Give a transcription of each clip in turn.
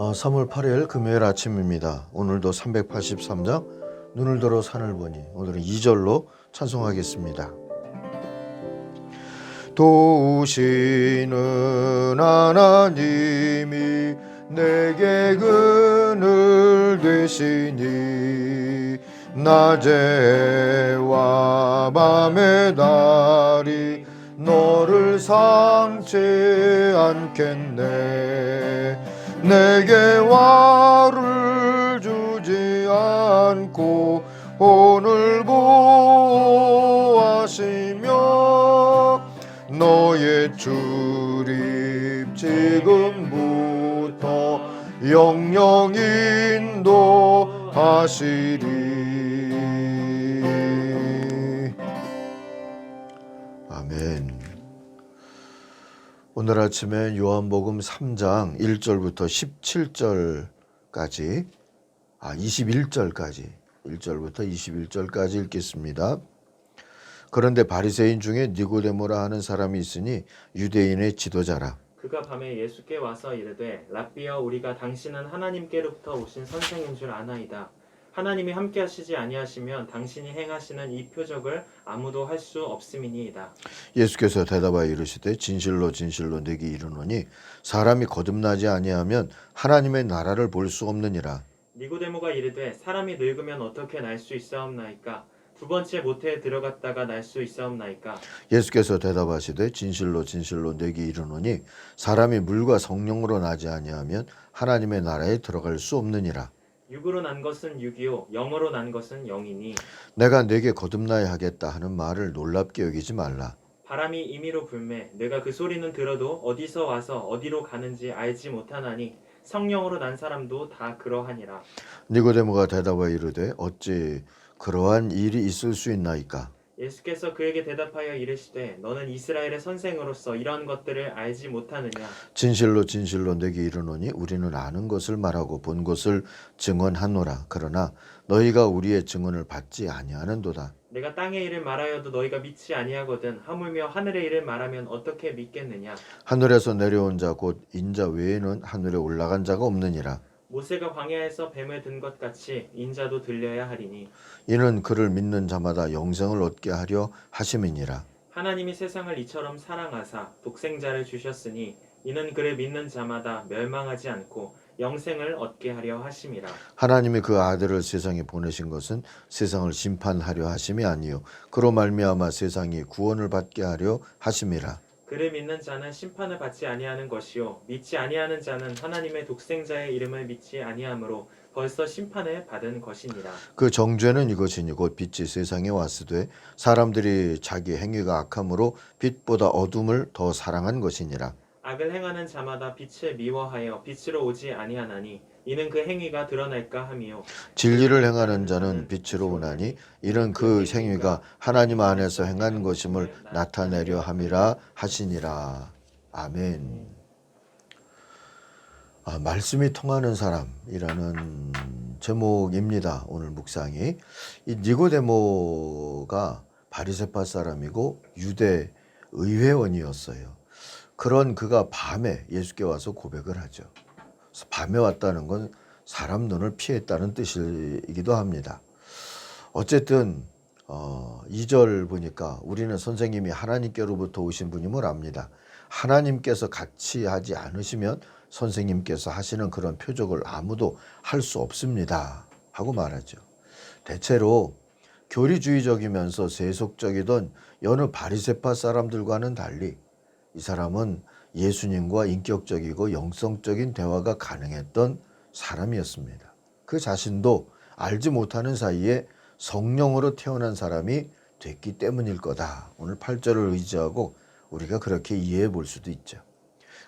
3월 8일 금요일 아침입니다. 오늘도 383장 눈을 들어 산을 보니 오늘은 2절로 찬송하겠습니다. 도우시는 하나님이 내게 그늘 되시니 낮에와 밤에 달이 너를 상치 않겠네. 내게 와를 주지 않고 오늘 보호하시며 너의 출입 지금부터 영영 인도하시리. 아멘. 오늘 아침에 요한복음 3장 1절부터 17절까지 1절부터 21절까지 읽겠습니다. 그런데 바리새인 중에 니고데모라 하는 사람이 있으니 유대인의 지도자라. 그가 밤에 예수께 와서 이르되 랍비여 우리가 당신은 하나님께로부터 오신 선생인 줄 아나이다. 하나님이 함께 하시지 아니하시면 당신이 행하시는 이 표적을 아무도 할 수 없음이니이다. 예수께서 대답하여 이르시되 진실로 진실로 내게 이르노니 사람이 거듭나지 아니하면 하나님의 나라를 볼 수 없느니라. 니고데모가 이르되 사람이 늙으면 어떻게 날 수 있사옵나이까? 두 번째 모태에 들어갔다가 날 수 있사옵나이까? 예수께서 대답하시되 진실로 진실로 내게 이르노니 사람이 물과 성령으로 나지 아니하면 하나님의 나라에 들어갈 수 없느니라. 육으로 난 것은 육이요 영으로 난 것은 영이니 내가 네게 거듭나야 하겠다 하는 말을 놀랍게 여기지 말라. 바람이 임의로 불매 내가 그 소리는 들어도 어디서 와서 어디로 가는지 알지 못하나니 성령으로 난 사람도 다 그러하니라. 니고데모가 대답하여 이르되 어찌 그러한 일이 있을 수 있나이까? 예수께서 그에게 대답하여 이르시되 너는 이스라엘의 선생으로서 이런 것들을 알지 못하느냐? 진실로 진실로 내게 이르노니 우리는 아는 것을 말하고 본 것을 증언하노라. 그러나 너희가 우리의 증언을 받지 아니하는도다. 내가 땅의 일을 말하여도 너희가 믿지 아니하거든 하물며 하늘의 일을 말하면 어떻게 믿겠느냐? 하늘에서 내려온 자 곧 인자 외에는 하늘에 올라간 자가 없느니라. 모세가 광야에서 뱀을 든 것 같이 인자도 들려야 하리니 이는 그를 믿는 자마다 영생을 얻게 하려 하심이니라. 하나님이 세상을 이처럼 사랑하사 독생자를 주셨으니 이는 그를 믿는 자마다 멸망하지 않고 영생을 얻게 하려 하심이라. 하나님이 그 아들을 세상에 보내신 것은 세상을 심판하려 하심이 아니요 그로 말미암아 세상이 구원을 받게 하려 하심이라. 그를 믿는 자는 심판을 받지 아니하는 것이요 믿지 아니하는 자는 하나님의 독생자의 이름을 믿지 아니하므로 벌써 심판을 받은 것이니라. 그 정죄는 이것이니 곧 빛이 세상에 왔으되 사람들이 자기 행위가 악함으로 빛보다 어둠을 더 사랑한 것이니라. 악을 행하는 자마다 빛을 미워하여 빛으로 오지 아니하나니 이는 그 행위가 드러날까 함이요 진리를 행하는 자는 빛으로 오나니 이는 그 행위가 하나님 안에서 행한 것임을 나타내려 함이라 하시니라. 아멘. 말씀이 통하는 사람이라는 제목입니다. 오늘 묵상이. 이 니고데모가 바리새파 사람이고 유대 의회원이었어요. 그런 그가 밤에 예수께 와서 고백을 하죠. 밤에 왔다는 건 사람 눈을 피했다는 뜻이기도 합니다. 어쨌든 2절 보니까 우리는 선생님이 하나님께로부터 오신 분임을 압니다. 하나님께서 같이 하지 않으시면 선생님께서 하시는 그런 표적을 아무도 할 수 없습니다 하고 말하죠. 대체로 교리주의적이면서 세속적이던 여느 바리새파 사람들과는 달리 이 사람은 예수님과 인격적이고 영성적인 대화가 가능했던 사람이었습니다. 그 자신도 알지 못하는 사이에 성령으로 태어난 사람이 됐기 때문일 거다. 오늘 8절을 의지하고 우리가 그렇게 이해해 볼 수도 있죠.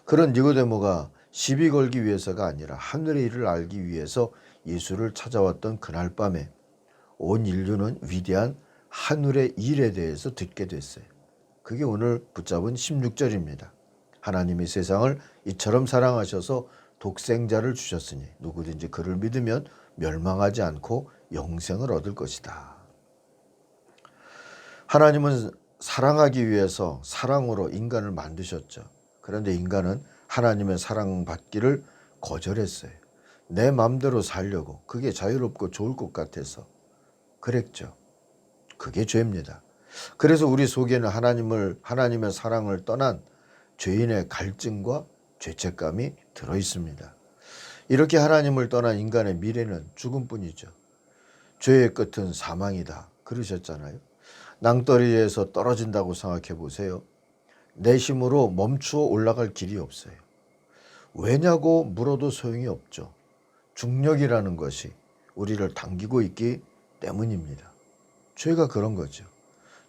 그런 니고데모가 시비 걸기 위해서가 아니라 하늘의 일을 알기 위해서 예수를 찾아왔던 그날 밤에 온 인류는 위대한 하늘의 일에 대해서 듣게 됐어요. 그게 오늘 붙잡은 16절입니다. 하나님이 세상을 이처럼 사랑하셔서 독생자를 주셨으니 누구든지 그를 믿으면 멸망하지 않고 영생을 얻을 것이다. 하나님은 사랑하기 위해서 사랑으로 인간을 만드셨죠. 그런데 인간은 하나님의 사랑받기를 거절했어요. 내 맘대로 살려고, 그게 자유롭고 좋을 것 같아서 그랬죠. 그게 죄입니다. 그래서 우리 속에는 하나님의 사랑을 떠난 죄인의 갈증과 죄책감이 들어 있습니다. 이렇게 하나님을 떠난 인간의 미래는 죽음뿐이죠. 죄의 끝은 사망이다 그러셨잖아요. 낭떠러리에서 떨어진다고 생각해 보세요. 내 힘으로 멈추어 올라갈 길이 없어요. 왜냐고 물어도 소용이 없죠. 중력이라는 것이 우리를 당기고 있기 때문입니다. 죄가 그런 거죠.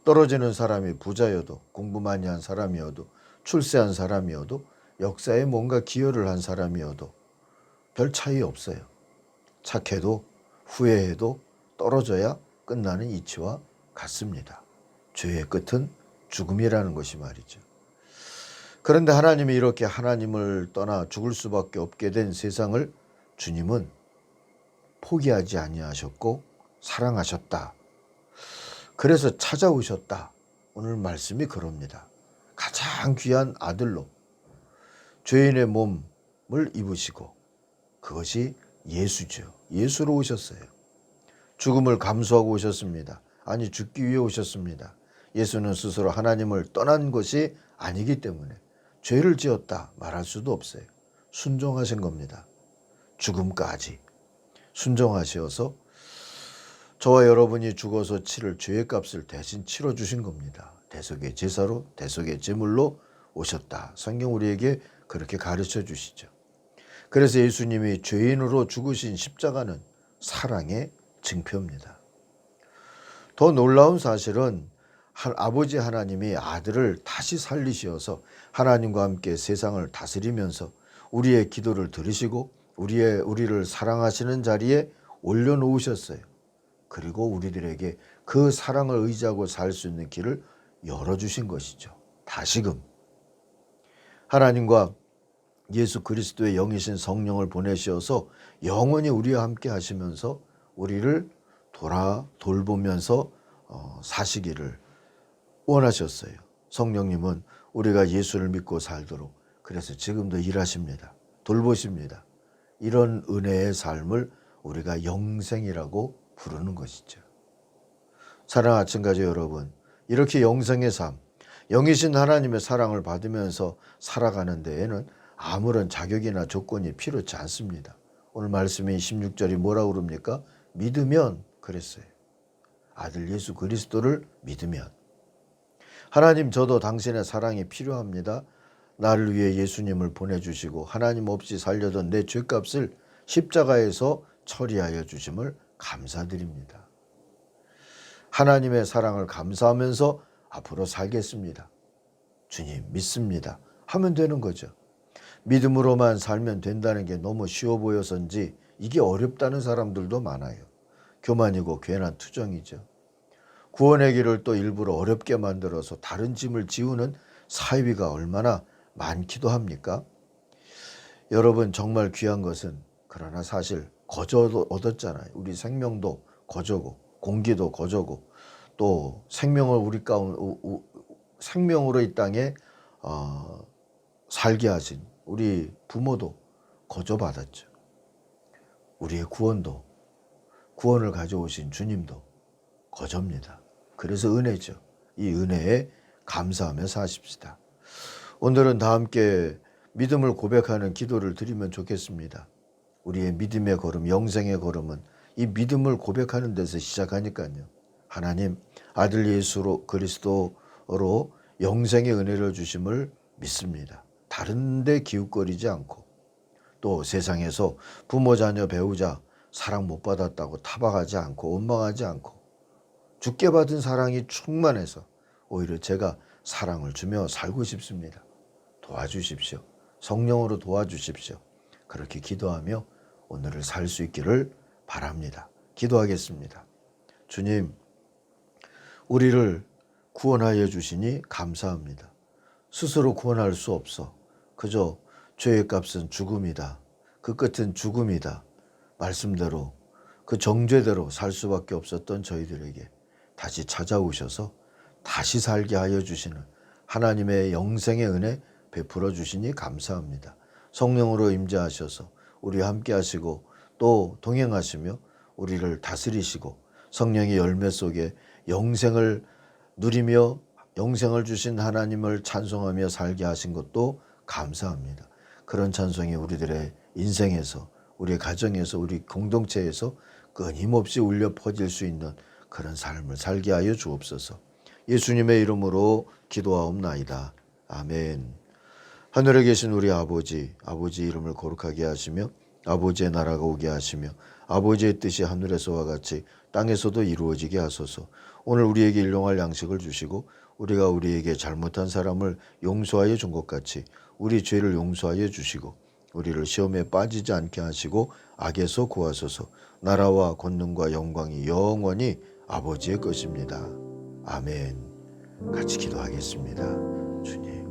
떨어지는 사람이 부자여도, 공부 많이 한 사람이어도, 출세한 사람이어도, 역사에 뭔가 기여를 한 사람이어도 별 차이 없어요. 착해도 후회해도 떨어져야 끝나는 이치와 같습니다. 죄의 끝은 죽음이라는 것이 말이죠. 그런데 하나님이 이렇게 하나님을 떠나 죽을 수밖에 없게 된 세상을 주님은 포기하지 아니하셨고 사랑하셨다. 그래서 찾아오셨다. 오늘 말씀이 그럽니다. 가장 귀한 아들로 죄인의 몸을 입으시고, 그것이 예수죠. 예수로 오셨어요. 죽음을 감수하고 오셨습니다. 아니, 죽기 위해 오셨습니다. 예수는 스스로 하나님을 떠난 것이 아니기 때문에 죄를 지었다 말할 수도 없어요. 순종하신 겁니다. 죽음까지 순종하셔서 저와 여러분이 죽어서 치를 죄의 값을 대신 치러주신 겁니다. 대속의 제사로, 대속의 제물로 오셨다. 성경 우리에게 그렇게 가르쳐 주시죠. 그래서 예수님이 죄인으로 죽으신 십자가는 사랑의 증표입니다. 더 놀라운 사실은 아버지 하나님이 아들을 다시 살리시어서 하나님과 함께 세상을 다스리면서 우리의 기도를 들으시고 우리를 사랑하시는 자리에 올려놓으셨어요. 그리고 우리들에게 그 사랑을 의지하고 살 수 있는 길을 열어주신 것이죠. 다시금 하나님과 예수 그리스도의 영이신 성령을 보내셔서 영원히 우리와 함께 하시면서 우리를 돌보면서 사시기를 원하셨어요. 성령님은 우리가 예수를 믿고 살도록 그래서 지금도 일하십니다. 돌보십니다. 이런 은혜의 삶을 우리가 영생이라고 부르는 것이죠. 사랑하는 아침가족 여러분, 이렇게 영생의 삶, 영이신 하나님의 사랑을 받으면서 살아가는 데에는 아무런 자격이나 조건이 필요치 않습니다. 오늘 말씀인 16절이 뭐라고 그럽니까? 믿으면 그랬어요. 아들 예수 그리스도를 믿으면. 하나님, 저도 당신의 사랑이 필요합니다. 나를 위해 예수님을 보내주시고 하나님 없이 살려던 내 죄값을 십자가에서 처리하여 주심을 감사드립니다. 하나님의 사랑을 감사하면서 앞으로 살겠습니다. 주님 믿습니다. 하면 되는 거죠. 믿음으로만 살면 된다는 게 너무 쉬워 보여서인지 이게 어렵다는 사람들도 많아요. 교만이고 괜한 투정이죠. 구원의 길을 또 일부러 어렵게 만들어서 다른 짐을 지우는 사위가 얼마나 많기도 합니까? 여러분, 정말 귀한 것은 그러나 사실 거저도 얻었잖아요. 우리 생명도 거저고 공기도 거저고 또 생명을 우리 생명으로 이 땅에 살게 하신 우리 부모도 거저받았죠. 우리의 구원을 가져오신 주님도 거저입니다. 그래서 은혜죠. 이 은혜에 감사하며 사십시다. 오늘은 다 함께 믿음을 고백하는 기도를 드리면 좋겠습니다. 우리의 믿음의 걸음, 영생의 걸음은 이 믿음을 고백하는 데서 시작하니까요. 하나님, 아들 예수 그리스도로 영생의 은혜를 주심을 믿습니다. 다른 데 기웃거리지 않고 또 세상에서 부모, 자녀, 배우자 사랑 못 받았다고 타박하지 않고 원망하지 않고 주께 받은 사랑이 충만해서 오히려 제가 사랑을 주며 살고 싶습니다. 도와주십시오. 성령으로 도와주십시오. 그렇게 기도하며 오늘을 살 수 있기를 바랍니다. 기도하겠습니다. 주님, 우리를 구원하여 주시니 감사합니다. 스스로 구원할 수 없어. 그저 죄의 값은 죽음이다. 그 끝은 죽음이다. 말씀대로 그 정죄대로 살 수밖에 없었던 저희들에게 다시 찾아오셔서 다시 살게 하여 주시는 하나님의 영생의 은혜 베풀어 주시니 감사합니다. 성령으로 임재하셔서 우리와 함께 하시고 또 동행하시며 우리를 다스리시고 성령의 열매 속에 영생을 누리며 영생을 주신 하나님을 찬송하며 살게 하신 것도 감사합니다. 그런 찬송이 우리들의 인생에서, 우리 가정에서, 우리 공동체에서 끊임없이 울려 퍼질 수 있는 그런 삶을 살게 하여 주옵소서. 예수님의 이름으로 기도하옵나이다. 아멘. 하늘에 계신 우리 아버지, 아버지 이름을 거룩하게 하시며 아버지의 나라가 오게 하시며 아버지의 뜻이 하늘에서와 같이 땅에서도 이루어지게 하소서. 오늘 우리에게 일용할 양식을 주시고 우리가 우리에게 잘못한 사람을 용서하여 준 것 같이 우리 죄를 용서하여 주시고 우리를 시험에 빠지지 않게 하시고 악에서 구하소서. 나라와 권능과 영광이 영원히 아버지의 것입니다. 아멘. 같이 기도하겠습니다. 주님.